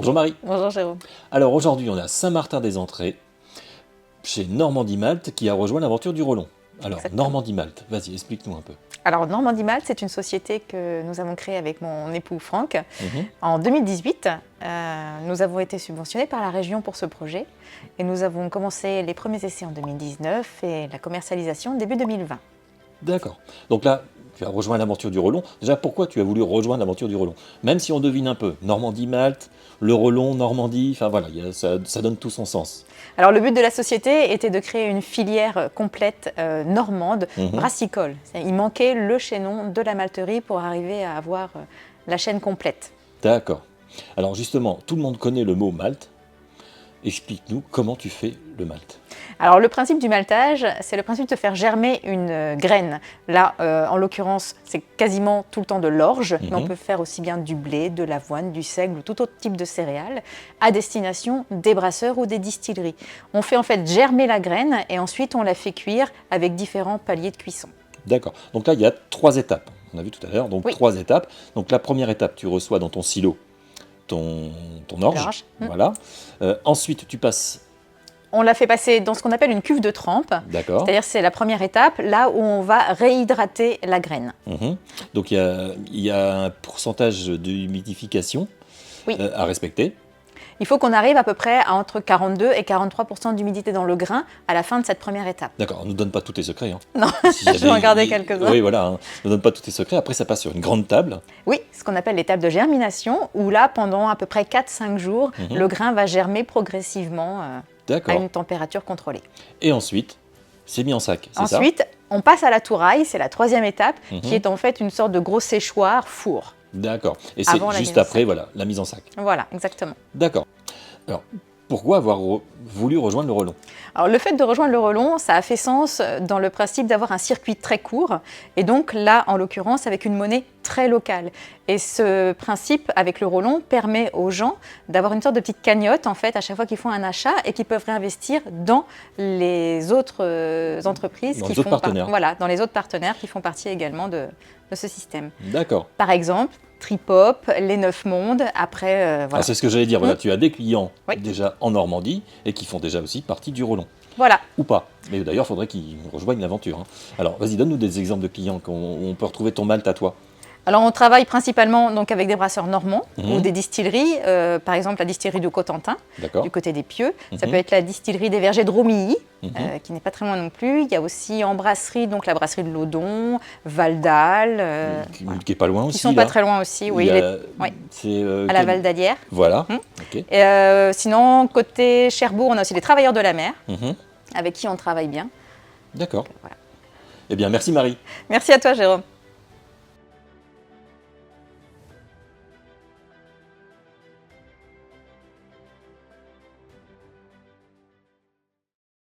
Bonjour Marie. Bonjour Jérôme. Alors aujourd'hui, on est à Saint-Martin-des-Entrées, chez Normandie Malte, qui a rejoint l'aventure du Rollon. Alors, Exactement. Normandie Malte, vas-y, explique-nous un peu. Alors Normandie Malte, c'est une société que nous avons créée avec mon époux Franck. Mhm. En 2018, nous avons été subventionnés par la région pour ce projet et nous avons commencé les premiers essais en 2019 et la commercialisation début 2020. D'accord. Donc là, tu as rejoint l'aventure du Rollon. Déjà, pourquoi tu as voulu rejoindre l'aventure du Rollon? Même si on devine un peu, Normandie Malte, le Rollon, Normandie, enfin voilà, ça donne tout son sens. Alors le but de la société était de créer une filière complète normande, Mhm. brassicole. Il manquait le chaînon de la malterie pour arriver à avoir la chaîne complète. D'accord. Alors justement, tout le monde connaît le mot Malte. Explique-nous comment tu fais le Malte. Alors le principe du maltage, c'est le principe de faire germer une graine. Là, en l'occurrence, c'est quasiment tout le temps de l'orge, mais on peut faire aussi bien du blé, de l'avoine, du seigle ou tout autre type de céréales à destination des brasseurs ou des distilleries. On fait en fait germer la graine et ensuite on la fait cuire avec différents paliers de cuisson. D'accord. Donc là, il y a 3 étapes. On a vu tout à l'heure, donc Oui. 3 étapes. Donc la première étape, tu reçois dans ton silo ton orge. L'orge. Voilà. Ensuite, tu passes. On la fait passer dans ce qu'on appelle une cuve de trempe. D'accord. C'est-à-dire c'est la première étape, là où on va réhydrater la graine. Mhm. Donc il y a un pourcentage d'humidification Oui. à respecter. Il faut qu'on arrive à peu près à entre 42 et 43% d'humidité dans le grain à la fin de cette première étape. D'accord, on ne nous donne pas tous tes secrets. Hein. Non, S'il y a je vais en garder quelques-uns. Oui, voilà, hein. On ne nous donne pas tous tes secrets. Après, ça passe sur une grande table. Oui, ce qu'on appelle l'étape de germination, où là, pendant à peu près 4-5 jours, le grain va germer progressivement à D'accord. une température contrôlée. Et ensuite, c'est mis en sac, c'est ça? Ensuite, on passe à la touraille, c'est la troisième étape, qui est en fait une sorte de gros séchoir four. D'accord. Et c'est Avant la juste mise en après, sac. voilà, la mise en sac. Voilà, exactement. D'accord. Alors, pourquoi avoir voulu rejoindre le Rollon? Alors le fait de rejoindre le Rollon, ça a fait sens dans le principe d'avoir un circuit très court, et donc là, en l'occurrence, avec une monnaie très locale. Et ce principe, avec le Rollon, permet aux gens d'avoir une sorte de petite cagnotte, en fait, à chaque fois qu'ils font un achat, et qu'ils peuvent réinvestir dans les autres entreprises Dans qui les autres font partenaires. voilà, dans les autres partenaires qui font partie également de ce système. D'accord. Par exemple, Tripop, les 9 mondes, après, voilà. Ah, c'est ce que j'allais dire. Voilà, tu as des clients Oui. déjà en Normandie et qui font déjà aussi partie du Rollon. Voilà. Ou pas. Mais d'ailleurs, il faudrait qu'ils rejoignent l'aventure. Hein. Alors, vas-y, donne-nous des exemples de clients où on peut retrouver ton Malte à toi. Alors on travaille principalement donc avec des brasseurs normands ou des distilleries, par exemple la distillerie de Cotentin, D'accord. du côté des Pieux. Ça peut être la distillerie des Vergers de Romilly, qui n'est pas très loin non plus. Il y a aussi en brasserie, donc la brasserie de Laudon, Val-d'Al, Qui n'est pas loin qui aussi. sont pas très loin aussi, oui, oui, c'est, à la Val d'Alière. Voilà. Ok. Et, sinon, côté Cherbourg, on a aussi les Travailleurs de la mer, Mhm. avec qui on travaille bien. D'accord. Voilà. Eh bien, merci Marie. Merci à toi Jérôme.